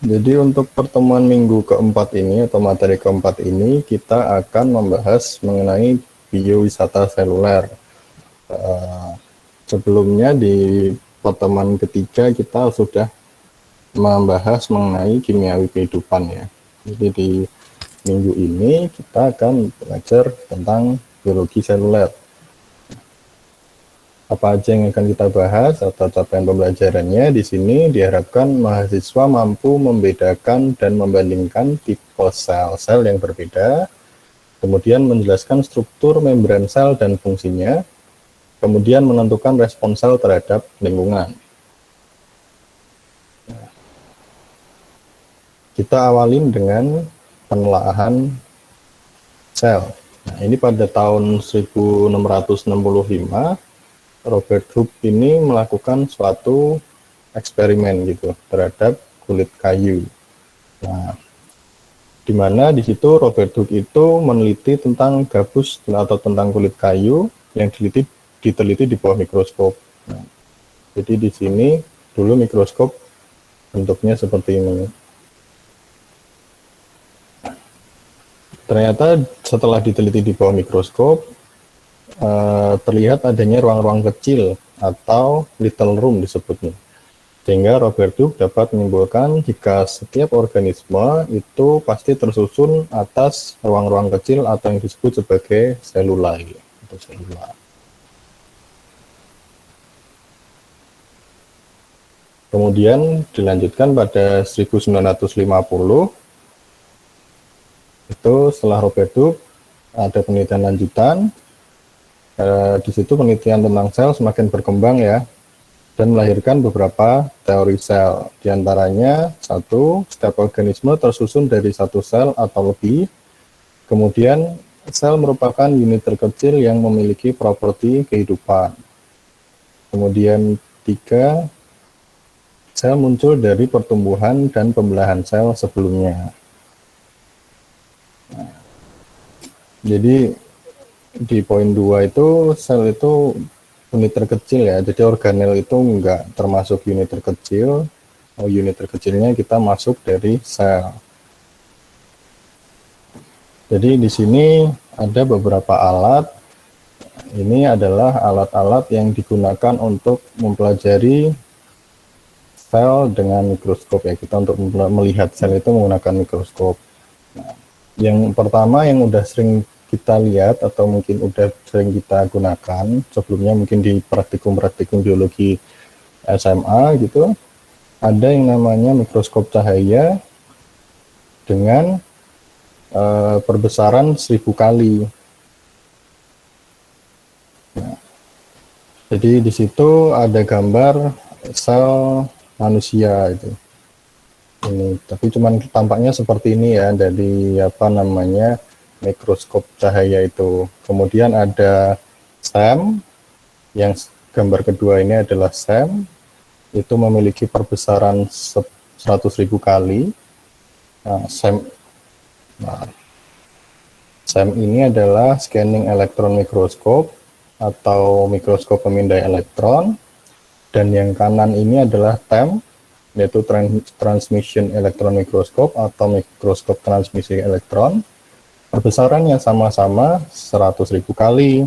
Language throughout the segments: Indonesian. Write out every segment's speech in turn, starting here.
Jadi untuk pertemuan minggu keempat ini atau materi keempat ini kita akan membahas mengenai biowisata seluler. Sebelumnya di pertemuan ketiga kita sudah membahas mengenai kimiawi kehidupan ya. Jadi di minggu ini kita akan belajar tentang biologi seluler. Apa aja yang akan kita bahas atau capaian pembelajarannya di sini diharapkan mahasiswa mampu membedakan dan membandingkan tipe sel-sel yang berbeda, kemudian menjelaskan struktur membran sel dan fungsinya, kemudian menentukan respon sel terhadap lingkungan. Kita awalin dengan penelaahan sel. Nah, ini pada tahun 1665 Robert Hooke ini melakukan suatu eksperimen gitu terhadap kulit kayu. Nah, di mana di situ Robert Hooke itu meneliti tentang gabus atau tentang kulit kayu yang diteliti di bawah mikroskop. Nah, jadi di sini dulu mikroskop bentuknya seperti ini. Ternyata setelah diteliti di bawah mikroskop, terlihat adanya ruang-ruang kecil atau little room disebutnya. Sehingga Robert Hooke dapat menyimpulkan jika setiap organisme itu pasti tersusun atas ruang-ruang kecil atau yang disebut sebagai selulai atau selula. Kemudian dilanjutkan pada 1950, itu setelah Robert Hooke ada penelitian lanjutan. Di situ penelitian tentang sel semakin berkembang ya, dan melahirkan beberapa teori sel. Di antaranya, satu, setiap organisme tersusun dari satu sel atau lebih. Kemudian, sel merupakan unit terkecil yang memiliki properti kehidupan. Kemudian, tiga, sel muncul dari pertumbuhan dan pembelahan sel sebelumnya. Nah, jadi di poin 2 itu sel itu unit terkecil ya, jadi organel itu enggak termasuk unit terkecil. Unit terkecilnya kita masuk dari sel. Jadi di sini ada beberapa alat. Ini adalah alat-alat yang digunakan untuk mempelajari sel dengan mikroskop ya. Kita untuk melihat sel itu menggunakan mikroskop. Nah, yang pertama yang udah sering kita lihat atau mungkin udah sering kita gunakan sebelumnya mungkin di praktikum biologi SMA gitu, ada yang namanya mikroskop cahaya dengan perbesaran 1000 kali. Nah, jadi di situ ada gambar sel manusia itu. Ini tapi cuman tampaknya seperti ini ya dari apa namanya mikroskop cahaya itu. Kemudian ada SEM, yang gambar kedua ini adalah SEM, itu memiliki perbesaran 100.000 kali. Nah, SEM ini adalah scanning electron microscope atau mikroskop pemindai elektron, dan yang kanan ini adalah TEM, yaitu transmission electron microscope atau mikroskop transmisi elektron. Perbesarannya sama-sama 100.000 kali.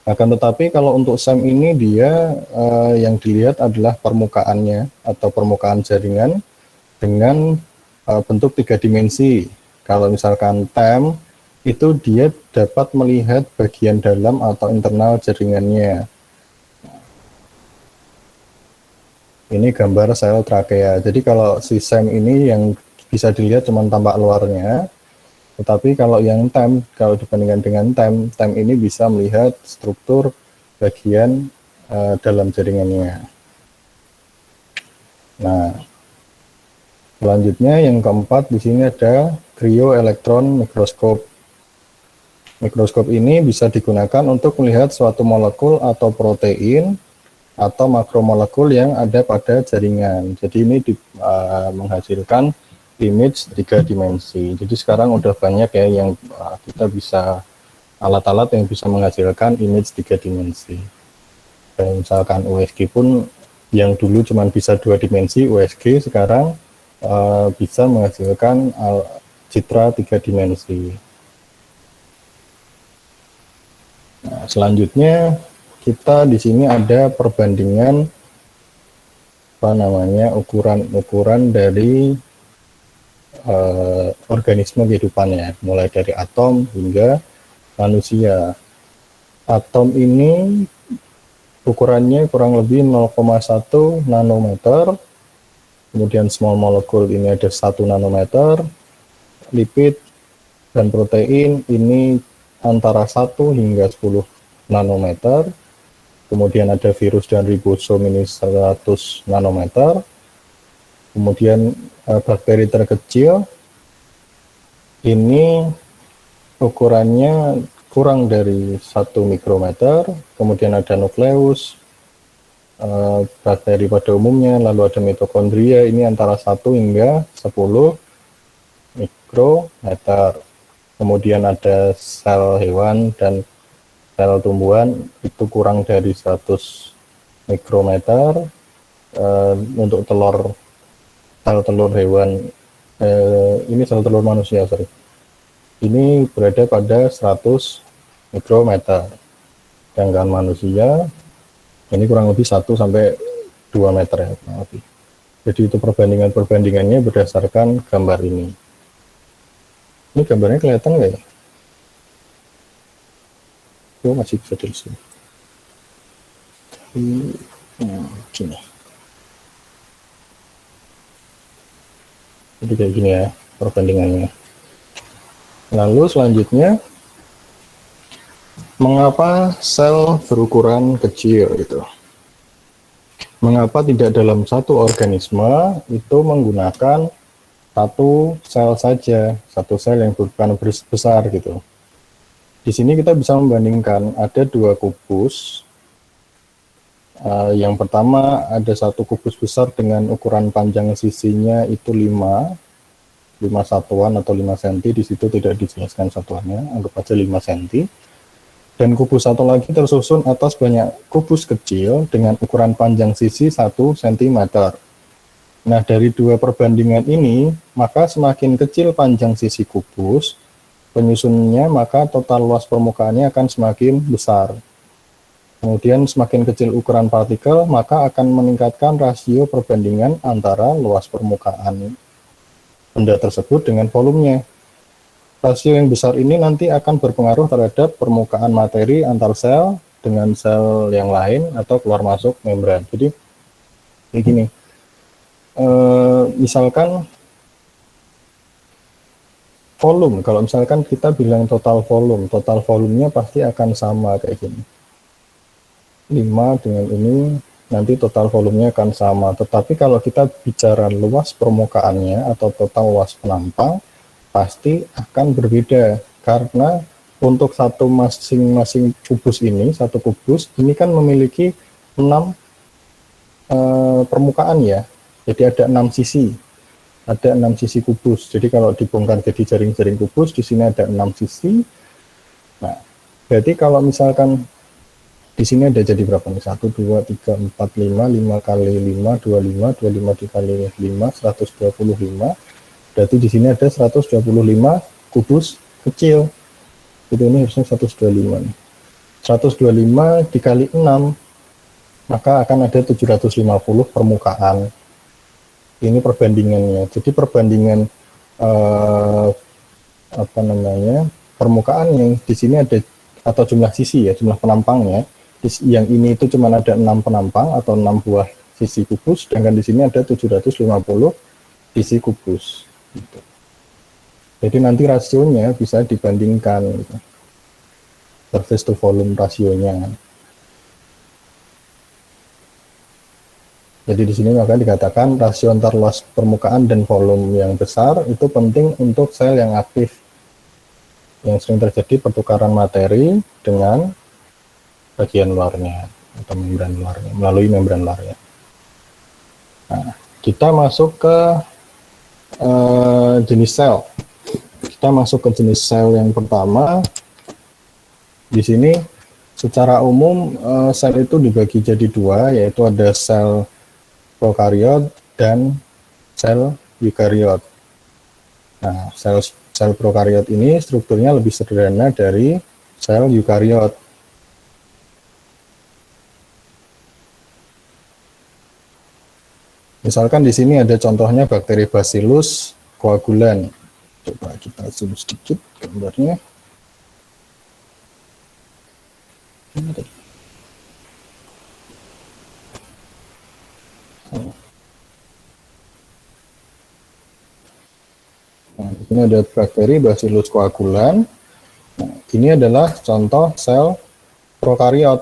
Akan tetapi kalau untuk SEM ini dia yang dilihat adalah permukaannya atau permukaan jaringan dengan bentuk 3 dimensi. Kalau misalkan TEM itu dia dapat melihat bagian dalam atau internal jaringannya. Ini gambar sel trakea. Jadi kalau si SEM ini yang bisa dilihat cuma tampak luarnya. Tetapi kalau yang TEM, kalau dibandingkan dengan TEM ini bisa melihat struktur bagian dalam jaringannya. Nah, selanjutnya yang keempat di sini ada cryo-electron microscope. Mikroskop ini bisa digunakan untuk melihat suatu molekul atau protein atau makromolekul yang ada pada jaringan. Jadi ini menghasilkan image 3 dimensi. Jadi sekarang udah banyak ya yang kita bisa alat-alat yang bisa menghasilkan image 3 dimensi. Dan misalkan USG pun yang dulu cuma bisa 2 dimensi USG, sekarang bisa menghasilkan citra 3 dimensi. Nah, selanjutnya kita di sini ada perbandingan ukuran dari organisme kehidupannya, mulai dari atom hingga manusia. Atom ini ukurannya kurang lebih 0,1 nanometer, kemudian small molecule ini ada 1 nanometer, lipid dan protein ini antara 1 hingga 10 nanometer, kemudian ada virus dan ribosom ini 100 nanometer, kemudian bakteri terkecil ini ukurannya kurang dari 1 mikrometer, kemudian ada nukleus, bakteri pada umumnya, lalu ada mitokondria, ini antara 1 hingga 10 mikrometer. Kemudian ada sel hewan dan sel tumbuhan, itu kurang dari 100 mikrometer. Untuk sel telur hewan, ini sel telur manusia, sorry. Ini berada pada 100 mikrometer. Sedangkan manusia ini kurang lebih 1 sampai 2 meter ya, kurang lebih. Jadi itu perbandingannya berdasarkan gambar ini. Ini gambarnya kelihatan nggak ya? Oh, masih bisa dilihat. Gini. Jadi kayak gini ya perbandingannya. Lalu selanjutnya, mengapa sel berukuran kecil gitu? Mengapa tidak dalam satu organisme itu menggunakan satu sel saja, satu sel yang berukuran besar gitu? Di sini kita bisa membandingkan ada 2 kubus. Yang pertama ada 1 kubus besar dengan ukuran panjang sisinya itu 5 satuan atau 5 cm, di situ tidak dijelaskan satuannya, anggap aja 5 cm. Dan kubus satu lagi tersusun atas banyak kubus kecil dengan ukuran panjang sisi 1 cm. Nah, dari 2 perbandingan ini, maka semakin kecil panjang sisi kubus penyusunnya, maka total luas permukaannya akan semakin besar. Kemudian semakin kecil ukuran partikel, maka akan meningkatkan rasio perbandingan antara luas permukaan benda tersebut dengan volumenya. Rasio yang besar ini nanti akan berpengaruh terhadap permukaan materi antar sel dengan sel yang lain atau keluar masuk membran. Jadi kayak gini, misalkan volume, kalau misalkan kita bilang total volumenya pasti akan sama kayak gini. 5 dengan ini nanti total volumenya akan sama, tetapi kalau kita bicara luas permukaannya atau total luas penampang pasti akan berbeda, karena untuk satu masing-masing kubus ini, satu kubus ini kan memiliki 6 permukaan ya, jadi ada 6 sisi, ada 6 sisi kubus. Jadi kalau dibongkar jadi jaring-jaring kubus, di sini ada 6 sisi. Nah, berarti kalau misalkan di sini ada jadi berapa nih? 1, 2, 3, 4, 5, 5 kali 5, 25, 25 dikali 5, 125. Berarti di sini ada 125 kubus kecil. Itu ini harusnya 125 nih. 125 dikali 6, maka akan ada 750 permukaan. Ini perbandingannya. Jadi perbandingan permukaan yang di sini ada, atau jumlah sisi ya, jumlah penampangnya. Yang ini itu cuma ada 6 penampang atau 6 buah sisi kubus, sedangkan di sini ada 750 sisi kubus. Gitu. Jadi nanti rasionya bisa dibandingkan, gitu. Surface to volume rasionya. Jadi di sini maka dikatakan rasio antar luas permukaan dan volume yang besar itu penting untuk sel yang aktif, yang sering terjadi pertukaran materi dengan bagian luarnya atau membran luarnya, melalui membran luarnya. Nah, kita masuk ke jenis sel. Kita masuk ke jenis sel yang pertama. Di sini secara umum sel itu dibagi jadi 2, yaitu ada sel prokariot, dan sel eukariot. Nah, sel prokariot ini strukturnya lebih sederhana dari sel eukariot. Misalkan di sini ada contohnya bakteri Bacillus coagulan. Coba kita zoom sedikit gambarnya. Nah, di sini ada bakteri Bacillus coagulan. Nah, ini adalah contoh sel prokariot.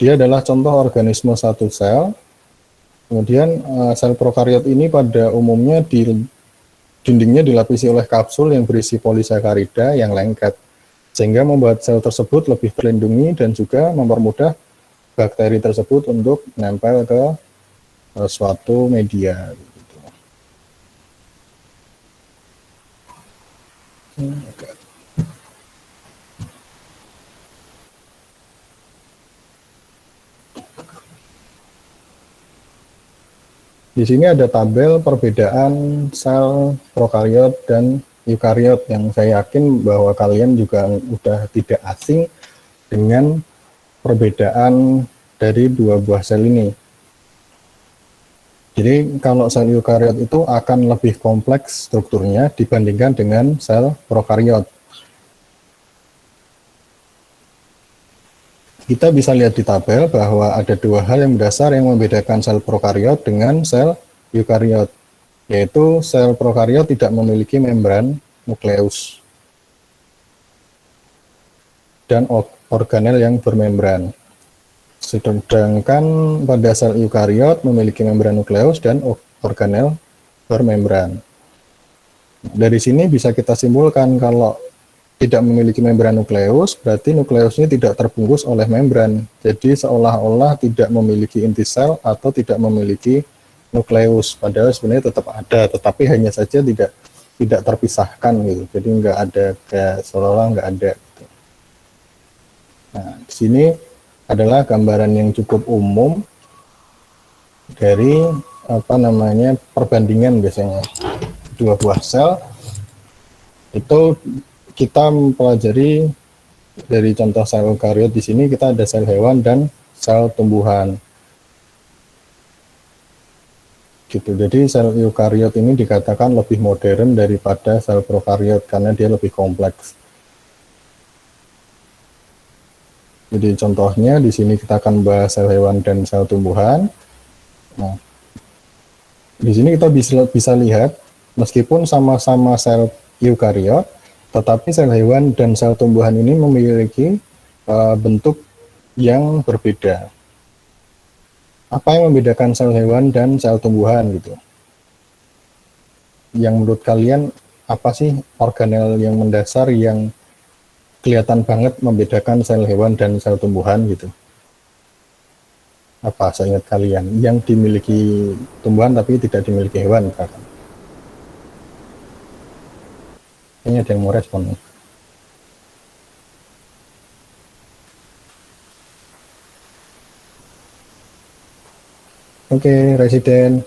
Dia adalah contoh organisme satu sel. Kemudian sel prokariot ini pada umumnya dindingnya dilapisi oleh kapsul yang berisi polisakarida yang lengket, sehingga membuat sel tersebut lebih terlindungi dan juga mempermudah bakteri tersebut untuk menempel ke suatu media. Di sini ada tabel perbedaan sel prokariot dan eukariot yang saya yakin bahwa kalian juga udah tidak asing dengan perbedaan dari dua buah sel ini. Jadi kalau sel eukariot itu akan lebih kompleks strukturnya dibandingkan dengan sel prokariot. Kita bisa lihat di tabel bahwa ada dua hal yang mendasar yang membedakan sel prokariot dengan sel eukariot, yaitu sel prokariot tidak memiliki membran nukleus dan organel yang bermembran. Sedangkan pada sel eukariot memiliki membran nukleus dan organel bermembran. Dari sini bisa kita simpulkan kalau tidak memiliki membran nukleus, berarti nukleusnya tidak terbungkus oleh membran. Jadi seolah-olah tidak memiliki inti sel atau tidak memiliki nukleus. Padahal sebenarnya tetap ada, tetapi hanya saja tidak terpisahkan gitu. Jadi nggak ada, kayak seolah-olah nggak ada. Gitu. Nah, di sini adalah gambaran yang cukup umum dari perbandingan biasanya dua buah sel itu. Kita mempelajari dari contoh sel eukariot di sini kita ada sel hewan dan sel tumbuhan. Gitu. Jadi sel eukariot ini dikatakan lebih modern daripada sel prokariot karena dia lebih kompleks. Jadi contohnya di sini kita akan bahas sel hewan dan sel tumbuhan. Nah, di sini kita bisa lihat meskipun sama-sama sel eukariot, tetapi sel hewan dan sel tumbuhan ini memiliki bentuk yang berbeda. Apa yang membedakan sel hewan dan sel tumbuhan gitu? Yang menurut kalian apa sih organel yang mendasar yang kelihatan banget membedakan sel hewan dan sel tumbuhan gitu? Apa seingat kalian yang dimiliki tumbuhan tapi tidak dimiliki hewan misalkan? Ini ada yang mau respon nih. Oke, Residen.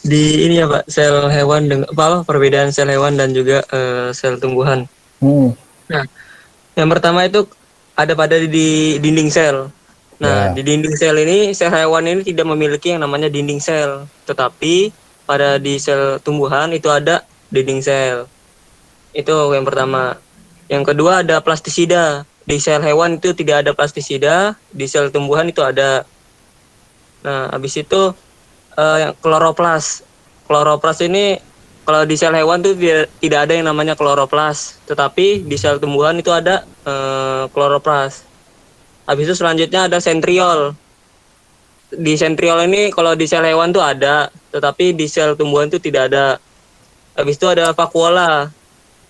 Di ini ya Pak, sel hewan dengan perbedaan sel hewan dan juga sel tumbuhan. Nah, yang pertama itu ada pada di dinding sel. Nah, di dinding sel ini, sel hewan ini tidak memiliki yang namanya dinding sel, tetapi pada di sel tumbuhan itu ada dinding sel. Itu yang pertama. Yang kedua ada plastisida. Di sel hewan itu tidak ada plastisida, di sel tumbuhan itu ada. Nah, habis itu yang kloroplas. Kloroplas ini kalau di sel hewan itu tidak ada yang namanya kloroplas, tetapi di sel tumbuhan itu ada kloroplas. Habis itu selanjutnya ada sentriol. Di sentriol ini kalau di sel hewan itu ada, tetapi di sel tumbuhan itu tidak ada. Habis itu ada vakuola.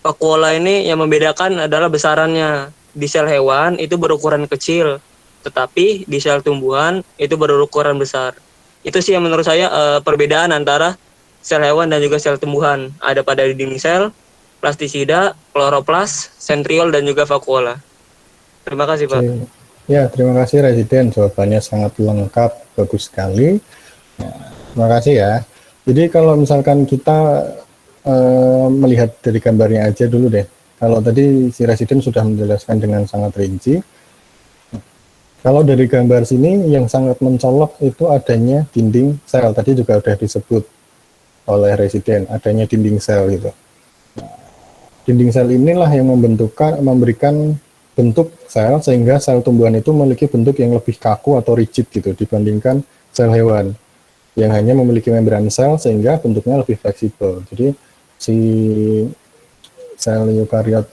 Vakuola ini yang membedakan adalah besarannya. Di sel hewan itu berukuran kecil, tetapi di sel tumbuhan itu berukuran besar. Itu sih yang menurut saya perbedaan antara sel hewan dan juga sel tumbuhan. Ada pada dinding sel, plastisida, kloroplas, sentriol, dan juga vakuola. Terima kasih Pak. Ya, terima kasih Residen, jawabannya sangat lengkap, bagus sekali. Nah, terima kasih ya. Jadi kalau misalkan kita melihat dari gambarnya aja dulu deh. Kalau tadi si Residen sudah menjelaskan dengan sangat rinci. Kalau dari gambar sini yang sangat mencolok itu adanya dinding sel. Tadi juga sudah disebut oleh Residen, adanya dinding sel gitu. Dinding sel inilah yang memberikan bentuk sel sehingga sel tumbuhan itu memiliki bentuk yang lebih kaku atau rigid gitu dibandingkan sel hewan yang hanya memiliki membran sel sehingga bentuknya lebih fleksibel. Jadi si sel eukariot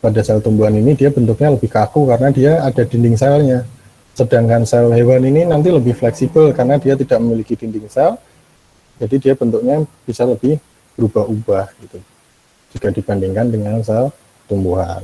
pada sel tumbuhan ini dia bentuknya lebih kaku karena dia ada dinding selnya. Sedangkan sel hewan ini nanti lebih fleksibel karena dia tidak memiliki dinding sel, jadi dia bentuknya bisa lebih berubah-ubah gitu jika dibandingkan dengan sel tumbuhan.